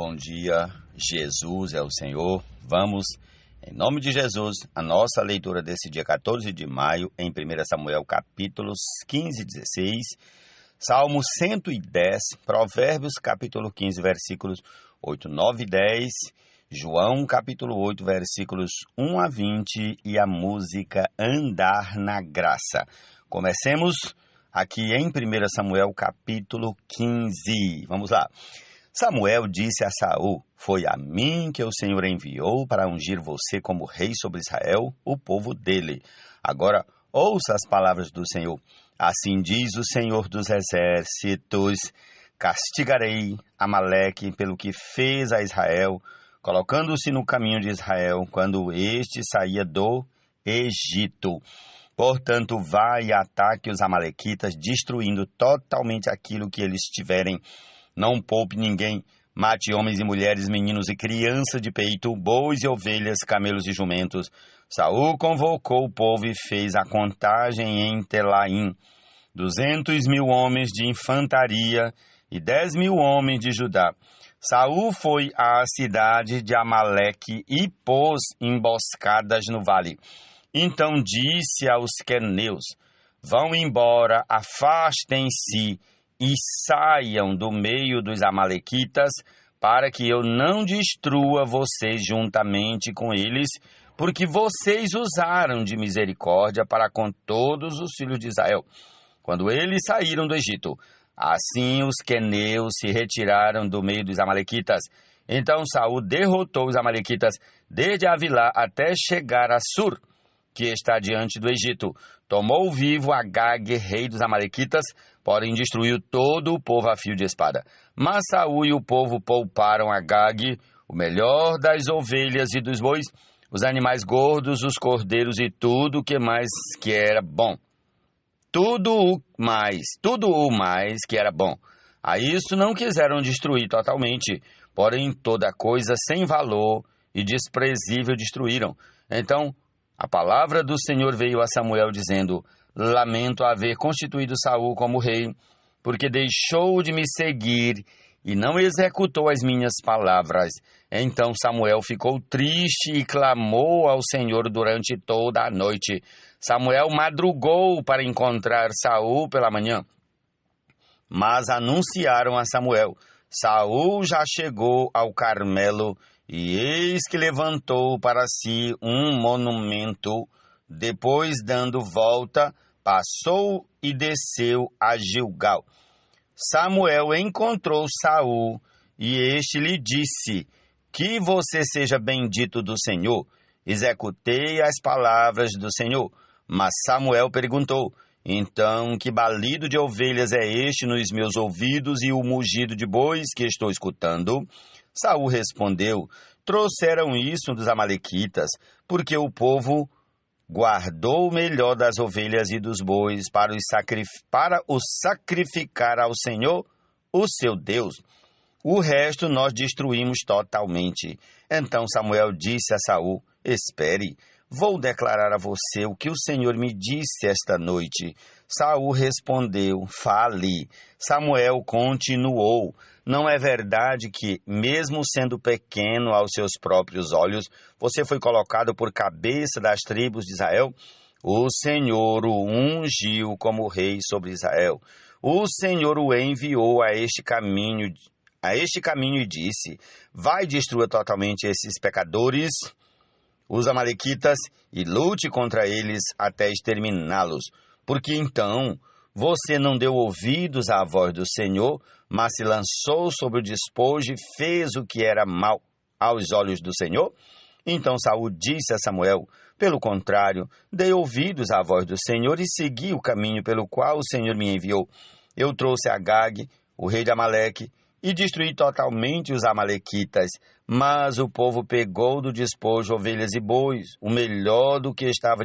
bom dia. Jesus é o Senhor. Vamos, em nome de Jesus, a nossa leitura desse dia 14 de maio, em 1 Samuel, capítulos 15 e 16, Salmo 110, Provérbios, capítulo 15, versículos 8, 9 e 10, João, capítulo 8, versículos 1 a 20 e a música Andar na Graça. Comecemos aqui em 1 Samuel, capítulo 15. Vamos lá. Samuel disse a Saul: foi a mim que o Senhor enviou para ungir você como rei sobre Israel, o povo dele. Agora, ouça as palavras do Senhor. Assim diz o Senhor dos Exércitos: castigarei Amaleque pelo que fez a Israel, colocando-se no caminho de Israel, quando este saía do Egito. Portanto, vá e ataque os amalequitas, destruindo totalmente aquilo que eles tiverem. Não poupe ninguém, mate homens e mulheres, meninos e crianças de peito, bois e ovelhas, camelos e jumentos. Saul convocou o povo e fez a contagem em Telaim: 200.000 homens de infantaria e 10.000 homens de Judá. Saul foi à cidade de Amaleque e pôs emboscadas no vale. Então disse aos queneus: vão embora, afastem-se e saiam do meio dos amalequitas, para que eu não destrua vocês juntamente com eles, porque vocês usaram de misericórdia para com todos os filhos de Israel, quando eles saíram do Egito. Assim os queneus se retiraram do meio dos amalequitas. Então Saul derrotou os amalequitas desde Avilá até chegar a Sur, que está diante do Egito. Tomou vivo Agag, rei dos amalequitas, porém destruiu todo o povo a fio de espada. Mas Saul e o povo pouparam Agag, o melhor das ovelhas e dos bois, os animais gordos, os cordeiros e tudo o mais que era bom. Tudo o mais que era bom. A isso não quiseram destruir totalmente, porém toda coisa sem valor e desprezível destruíram. Então a palavra do Senhor veio a Samuel dizendo: lamento haver constituído Saul como rei, porque deixou de me seguir e não executou as minhas palavras. Então Samuel ficou triste e clamou ao Senhor durante toda a noite. Samuel madrugou para encontrar Saul pela manhã, mas anunciaram a Samuel: Saul já chegou ao Carmelo, e eis que levantou para si um monumento. Depois, dando volta, passou e desceu a Gilgal. Samuel encontrou Saul, e este lhe disse: que você seja bendito do Senhor. Executei as palavras do Senhor. Mas Samuel perguntou: então, que balido de ovelhas é este nos meus ouvidos e o mugido de bois que estou escutando? Saul respondeu: trouxeram isso dos amalequitas, porque o povo guardou o melhor das ovelhas e dos bois para o sacrificar ao Senhor, o seu Deus. O resto nós destruímos totalmente. Então Samuel disse a Saul: espere, vou declarar a você o que o Senhor me disse esta noite. Saul respondeu: fale. Samuel continuou: não é verdade que, mesmo sendo pequeno aos seus próprios olhos, você foi colocado por cabeça das tribos de Israel? O Senhor o ungiu como rei sobre Israel. O Senhor o enviou a este caminho e disse: vai, destrua totalmente esses pecadores, os amalequitas, e lute contra eles até exterminá-los. Porque então você não deu ouvidos à voz do Senhor, mas se lançou sobre o despojo e fez o que era mal aos olhos do Senhor? Então Saul disse a Samuel: pelo contrário, dei ouvidos à voz do Senhor e segui o caminho pelo qual o Senhor me enviou. Eu trouxe Agag, o rei de Amaleque, e destruí totalmente os amalequitas. Mas o povo pegou do despojo ovelhas e bois, o melhor do que estava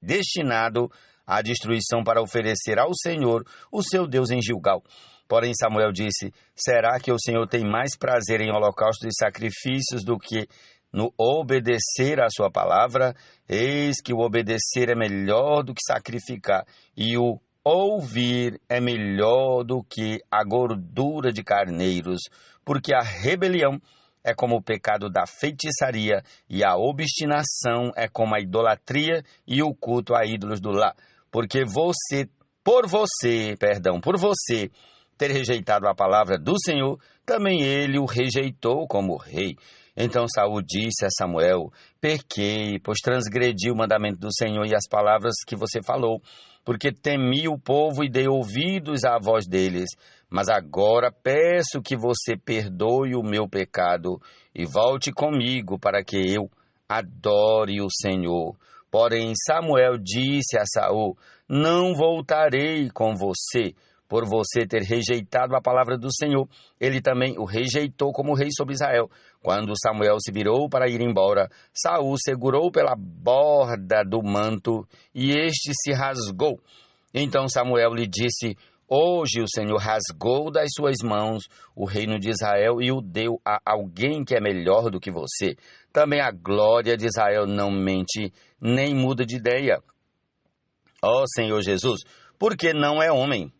destinado à destruição, para oferecer ao Senhor, o seu Deus, em Gilgal. Porém Samuel disse: será que o Senhor tem mais prazer em holocaustos e sacrifícios do que no obedecer à sua palavra? Eis que o obedecer é melhor do que sacrificar, e o ouvir é melhor do que a gordura de carneiros. porque a rebelião é como o pecado da feitiçaria, e a obstinação é como a idolatria e o culto a ídolos do lar. Porque por você ter rejeitado a palavra do Senhor, também ele o rejeitou como rei. Então Saul disse a Samuel: pequei, pois transgredi o mandamento do Senhor e as palavras que você falou, porque temi o povo e dei ouvidos à voz deles. Mas agora peço que você perdoe o meu pecado e volte comigo para que eu adore o Senhor. Porém Samuel disse a Saul: não voltarei com você, por você ter rejeitado a palavra do Senhor. Ele também o rejeitou como rei sobre Israel. Quando Samuel se virou para ir embora, Saul segurou pela borda do manto e este se rasgou. Então Samuel lhe disse: hoje o Senhor rasgou das suas mãos o reino de Israel e o deu a alguém que é melhor do que você. Também a glória de Israel não mente, nem muda de ideia. Ó Senhor Jesus, porque não é homem.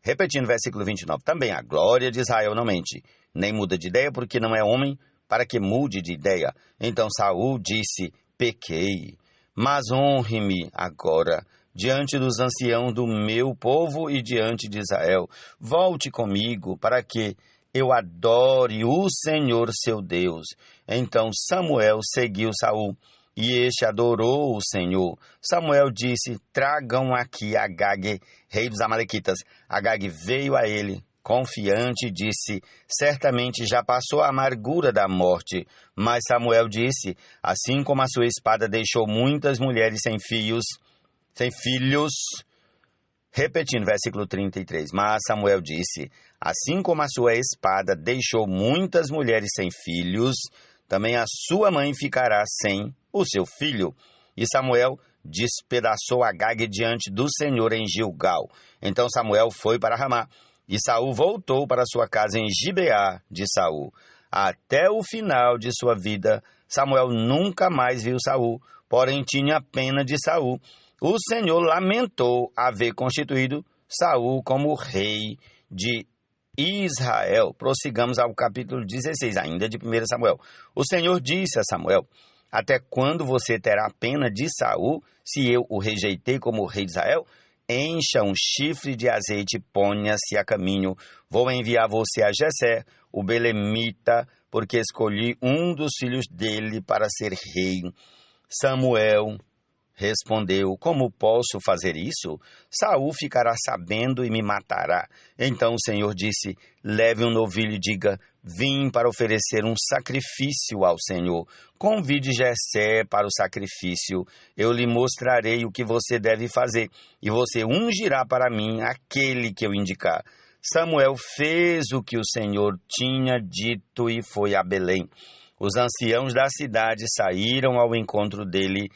Repetindo o versículo 29. Também a glória de Israel não mente, nem muda de ideia, porque não é homem para que mude de ideia. Então Saul disse: pequei, mas honre-me agora diante dos anciãos do meu povo e diante de Israel. Volte comigo para que eu adore o Senhor seu Deus. Então Samuel seguiu Saul, e este adorou o Senhor. Samuel disse: tragam aqui Agag, rei dos Amalequitas. Agag veio a ele, confiante, e disse: certamente já passou a amargura da morte. Mas Samuel disse: assim como a sua espada deixou muitas mulheres sem filhos. Repetindo, versículo 33. Mas Samuel disse: assim como a sua espada deixou muitas mulheres sem filhos, também a sua mãe ficará sem o seu filho. E Samuel despedaçou Agag diante do Senhor em Gilgal. Então Samuel foi para Ramá, e Saul voltou para sua casa em Gibeá de Saul. Até o final de sua vida, Samuel nunca mais viu Saul, porém tinha pena de Saul. O Senhor lamentou haver constituído Saul como rei de Israel. Prossigamos ao capítulo 16, ainda de 1 Samuel. O Senhor disse a Samuel: até quando você terá pena de Saul, se eu o rejeitei como rei de Israel? Encha um chifre de azeite e ponha-se a caminho. Vou enviar você a Jessé, o belemita, porque escolhi um dos filhos dele para ser rei. Samuel respondeu: como posso fazer isso? Saul ficará sabendo e me matará. Então o Senhor disse: leve um novilho e diga: vim para oferecer um sacrifício ao Senhor. Convide Jessé para o sacrifício. Eu lhe mostrarei o que você deve fazer, e você ungirá para mim aquele que eu indicar. Samuel fez o que o Senhor tinha dito e foi a Belém. Os anciãos da cidade saíram ao encontro dele,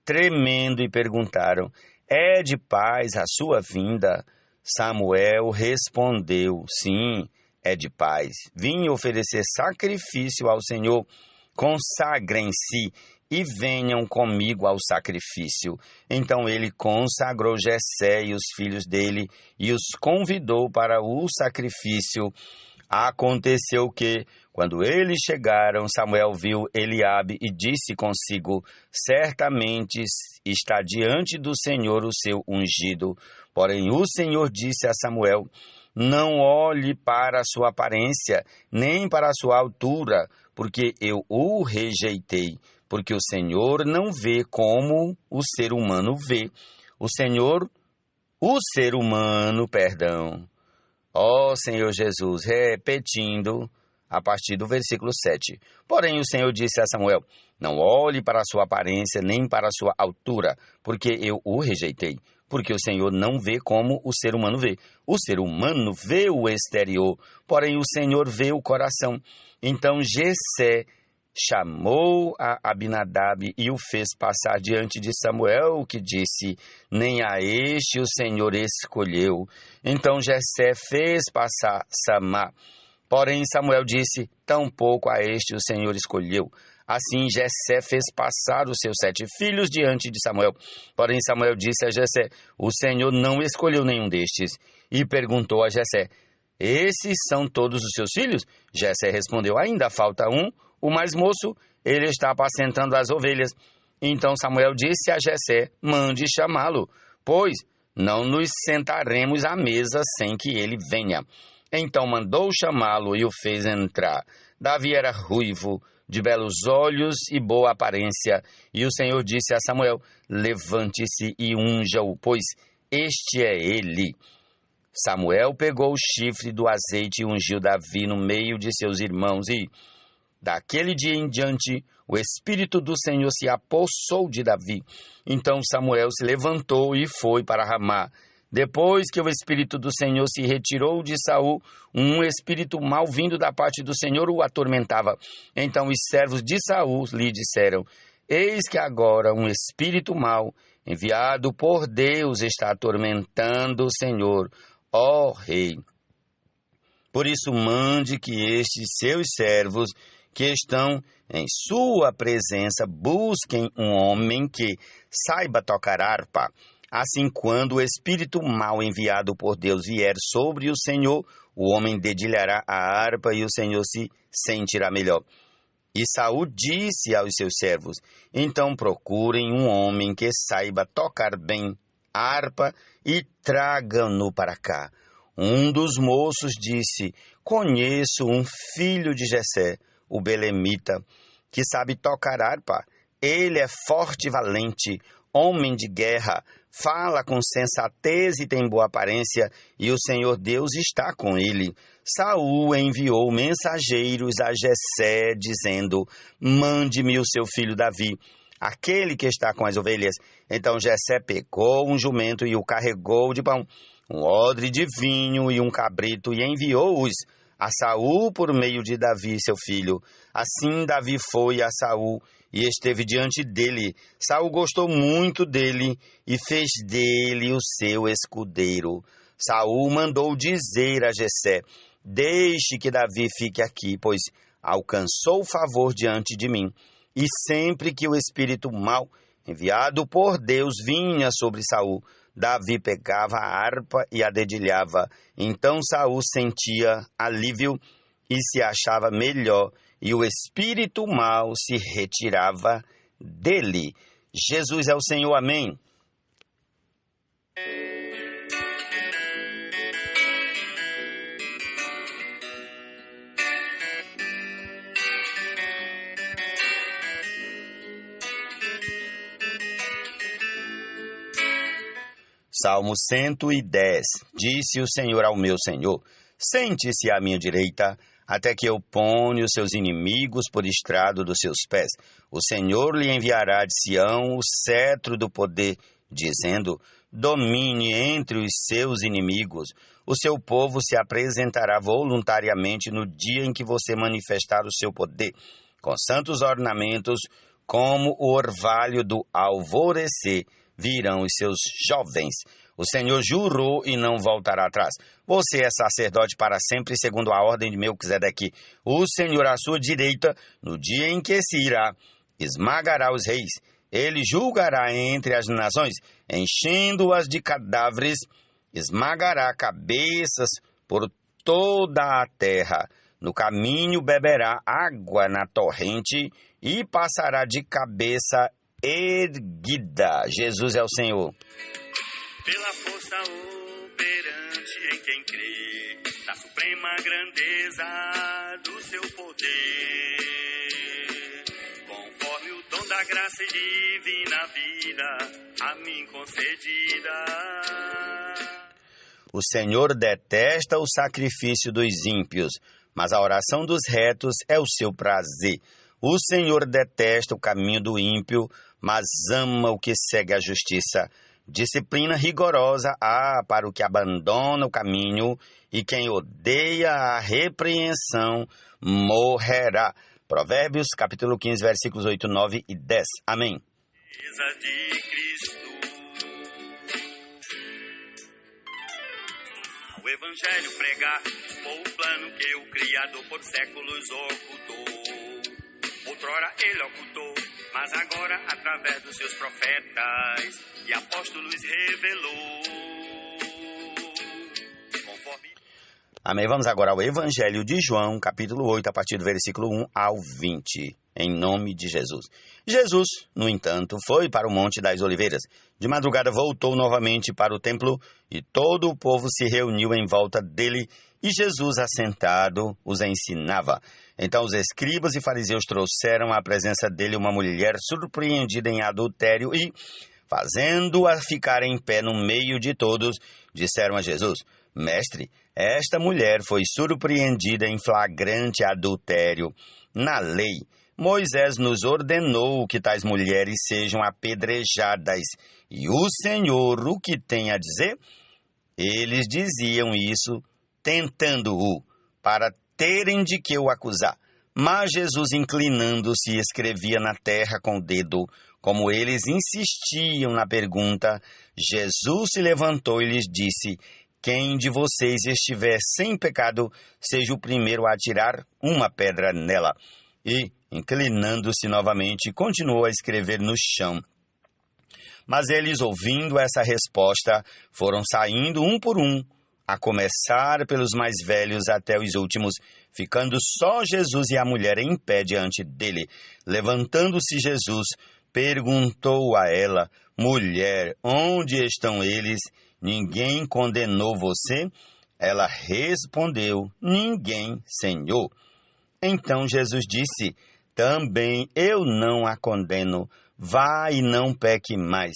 tremendo, e perguntaram: é de paz a sua vinda? Samuel respondeu: sim, é de paz. Vim oferecer sacrifício ao Senhor. Consagrem-se e venham comigo ao sacrifício. Então ele consagrou Jessé e os filhos dele e os convidou para o sacrifício. Aconteceu que, quando eles chegaram, Samuel viu Eliabe e disse consigo: certamente está diante do Senhor o seu ungido. Porém o Senhor disse a Samuel: não olhe para a sua aparência, nem para a sua altura, porque eu o rejeitei. Porque o Senhor não vê como o ser humano vê. Ó Senhor Jesus, repetindo a partir do versículo 7. Porém o Senhor disse a Samuel: não olhe para a sua aparência, nem para a sua altura, porque eu o rejeitei. Porque o Senhor não vê como o ser humano vê. O ser humano vê o exterior, porém o Senhor vê o coração. Então Jessé chamou a Abinadab e o fez passar diante de Samuel, que disse: nem a este o Senhor escolheu. Então Jessé fez passar Samá. Porém Samuel disse: tampouco a este o Senhor escolheu. Assim Jessé fez passar os seus 7 filhos diante de Samuel. Porém Samuel disse a Jessé: o Senhor não escolheu nenhum destes. E perguntou a Jessé: Esses são todos os seus filhos? Jessé respondeu, ainda falta um, o mais moço, ele está apacentando as ovelhas. Então Samuel disse a Jessé, mande chamá-lo, pois não nos sentaremos à mesa sem que ele venha. Então mandou chamá-lo e o fez entrar. Davi era ruivo, de belos olhos e boa aparência. E o Senhor disse a Samuel, levante-se e unja-o, pois este é ele. Samuel pegou o chifre do azeite e ungiu Davi no meio de seus irmãos. E, daquele dia em diante, o Espírito do Senhor se apossou de Davi. Então Samuel se levantou e foi para Ramá. Depois que o Espírito do Senhor se retirou de Saul, um espírito mau vindo da parte do Senhor o atormentava. Então os servos de Saul lhe disseram, eis que agora um espírito mau, enviado por Deus, está atormentando o Senhor, ó rei. Por isso mande que estes seus servos que estão em sua presença busquem um homem que saiba tocar harpa. Assim, quando o espírito mau enviado por Deus vier sobre o Senhor, o homem dedilhará a harpa e o Senhor se sentirá melhor. E Saul disse aos seus servos, então procurem um homem que saiba tocar bem a harpa e tragam-no para cá. Um dos moços disse, conheço um filho de Jessé, o belemita, que sabe tocar harpa. Ele é forte e valente, homem de guerra, fala com sensatez e tem boa aparência, e o Senhor Deus está com ele. Saul enviou mensageiros a Jessé, dizendo, mande-me o seu filho Davi, aquele que está com as ovelhas. Então Jessé pegou um jumento e o carregou de pão, um odre de vinho e um cabrito, e enviou-os a Saul por meio de Davi, seu filho. Assim Davi foi a Saul e esteve diante dele. Saul gostou muito dele e fez dele o seu escudeiro. Saul mandou dizer a Jessé, deixe que Davi fique aqui, pois alcançou favor diante de mim. E sempre que o espírito mau, enviado por Deus, vinha sobre Saul, Davi pegava a harpa e a dedilhava. Então Saul sentia alívio e se achava melhor, e o espírito mau se retirava dele. Jesus é o Senhor, amém. Salmo 110. Disse o Senhor ao meu Senhor, sente-se à minha direita, até que eu ponha os seus inimigos por estrado dos seus pés. O Senhor lhe enviará de Sião o cetro do poder, dizendo, domine entre os seus inimigos. O seu povo se apresentará voluntariamente no dia em que você manifestar o seu poder, com santos ornamentos, como o orvalho do alvorecer, virão os seus jovens. O Senhor jurou e não voltará atrás. Você é sacerdote para sempre, segundo a ordem de Melquisedeque. O Senhor à sua direita, no dia em que se irá, esmagará os reis. Ele julgará entre as nações, enchendo-as de cadáveres, esmagará cabeças por toda a terra. No caminho beberá água na torrente e passará de cabeça erguida. Jesus é o Senhor. Pela força operante em quem crê, na suprema grandeza do seu poder, conforme o dom da graça e divina vida a mim concedida. O Senhor detesta o sacrifício dos ímpios, mas a oração dos retos é o seu prazer. O Senhor detesta o caminho do ímpio, mas ama o que segue a justiça. Disciplina rigorosa há para o que abandona o caminho, e quem odeia a repreensão morrerá. Provérbios, capítulo 15, versículos 8, 9 e 10. Amém. De Cristo. O Evangelho pregar, o plano que o Criador por séculos ocultou. Outrora ele ocultou, mas agora através dos seus profetas e apóstolos revelou. Conforme... Amém. Vamos agora ao Evangelho de João, capítulo 8, a partir do versículo 1 ao 20, em nome de Jesus. Jesus, no entanto, foi para o Monte das Oliveiras. De madrugada voltou novamente para o templo e todo o povo se reuniu em volta dele e Jesus, assentado, os ensinava. Então os escribas e fariseus trouxeram à presença dele uma mulher surpreendida em adultério e, fazendo-a ficar em pé no meio de todos, disseram a Jesus: Mestre, esta mulher foi surpreendida em flagrante adultério. Na lei, Moisés nos ordenou que tais mulheres sejam apedrejadas. E o Senhor, o que tem a dizer? Eles diziam isso, tentando-o, para terem de que o acusar. Mas Jesus, inclinando-se, escrevia na terra com o dedo. Como eles insistiam na pergunta, Jesus se levantou e lhes disse: Quem de vocês estiver sem pecado, seja o primeiro a atirar uma pedra nela. E, inclinando-se novamente, continuou a escrever no chão. Mas eles, ouvindo essa resposta, foram saindo um por um, a começar pelos mais velhos até os últimos, ficando só Jesus e a mulher em pé diante dele. Levantando-se Jesus, perguntou a ela: Mulher, onde estão eles? Ninguém condenou você? Ela respondeu: Ninguém, Senhor. Então Jesus disse: Também eu não a condeno. Vá e não peque mais.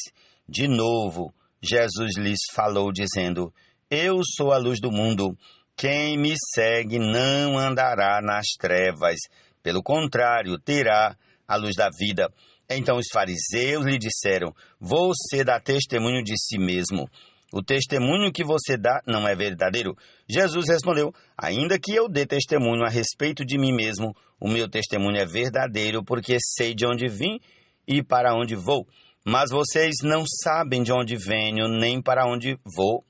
De novo, Jesus lhes falou, dizendo: Eu sou a luz do mundo. Quem me segue não andará nas trevas. Pelo contrário, terá a luz da vida. Então os fariseus lhe disseram: Você dá testemunho de si mesmo. O testemunho que você dá não é verdadeiro. Jesus respondeu: Ainda que eu dê testemunho a respeito de mim mesmo, o meu testemunho é verdadeiro, porque sei de onde vim e para onde vou. Mas vocês não sabem de onde venho, nem para onde vou.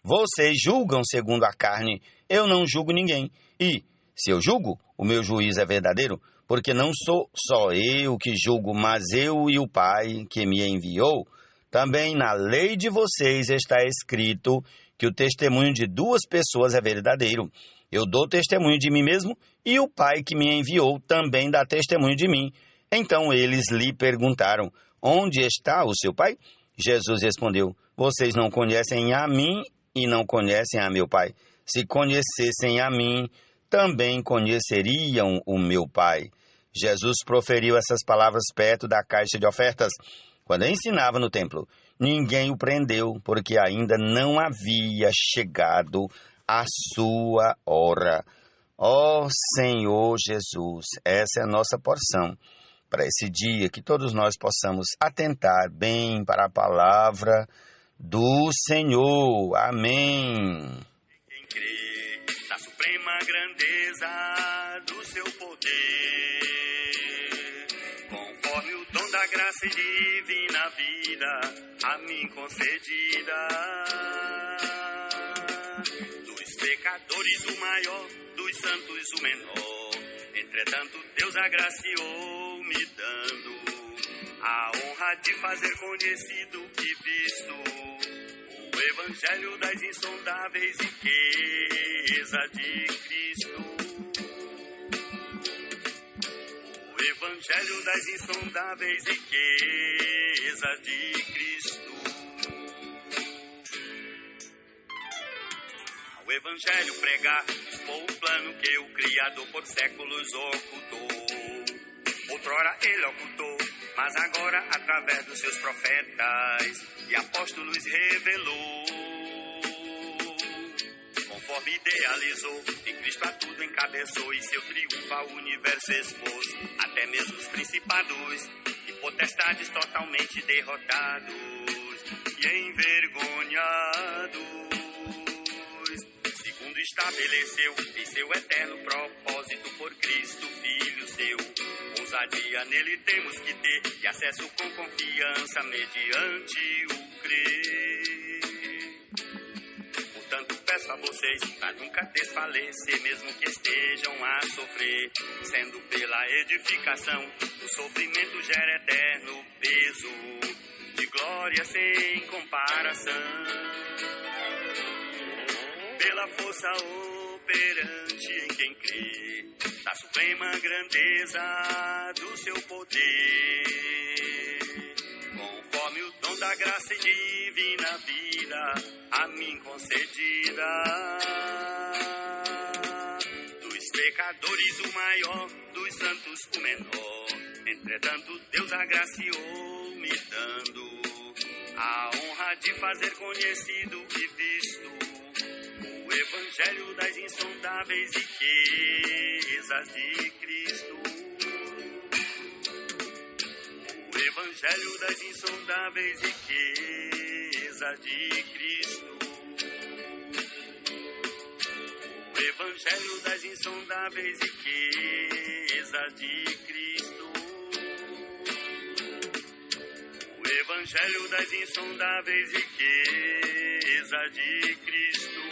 Vocês julgam segundo a carne, eu não julgo ninguém. E, se eu julgo, o meu juízo é verdadeiro, porque não sou só eu que julgo, mas eu e o Pai que me enviou. Também na lei de vocês está escrito que o testemunho de duas pessoas é verdadeiro. Eu dou testemunho de mim mesmo e o Pai que me enviou também dá testemunho de mim. Então eles lhe perguntaram: Onde está o seu Pai? Jesus respondeu: Vocês não conhecem a mim e não conhecem a meu Pai. Se conhecessem a mim, também conheceriam o meu Pai. Jesus proferiu essas palavras perto da caixa de ofertas, quando ensinava no templo. Ninguém o prendeu, porque ainda não havia chegado a sua hora. Ó Senhor Jesus, essa é a nossa porção para esse dia, que todos nós possamos atentar bem para a palavra do Senhor. Amém. Quem crê na suprema grandeza do seu poder, conforme o dom da graça e divina vida a mim concedida, dos pecadores o maior, dos santos o menor. Entretanto Deus agraciou, me dando a honra de fazer conhecido e visto o Evangelho das insondáveis riquezas de Cristo. O Evangelho das insondáveis riquezas de Cristo. O Evangelho pregar, expor o plano que o Criador por séculos ocultou. Outrora ele ocultou, mas agora através dos seus profetas e apóstolos revelou. Conforme idealizou, em Cristo a tudo encabeçou e seu triunfo ao universo expôs. Até mesmo os principados e potestades totalmente derrotados e envergonhados. Estabeleceu em seu eterno propósito por Cristo, Filho seu. Ousadia nele temos que ter e acesso com confiança mediante o crer. Portanto peço a vocês para nunca desfalecer, mesmo que estejam a sofrer, sendo pela edificação o sofrimento gera eterno peso de glória sem comparação. Pela força operante em quem crê, da suprema grandeza do seu poder. Conforme o dom da graça e divina vida a mim concedida, dos pecadores o maior, dos santos o menor. Entretanto Deus agraciou me dando a honra de fazer conhecido e visto o Evangelho das insondáveis riquezas de Cristo. O Evangelho das insondáveis riquezas de Cristo. O Evangelho das insondáveis riquezas de Cristo. O Evangelho das insondáveis riquezas de Cristo.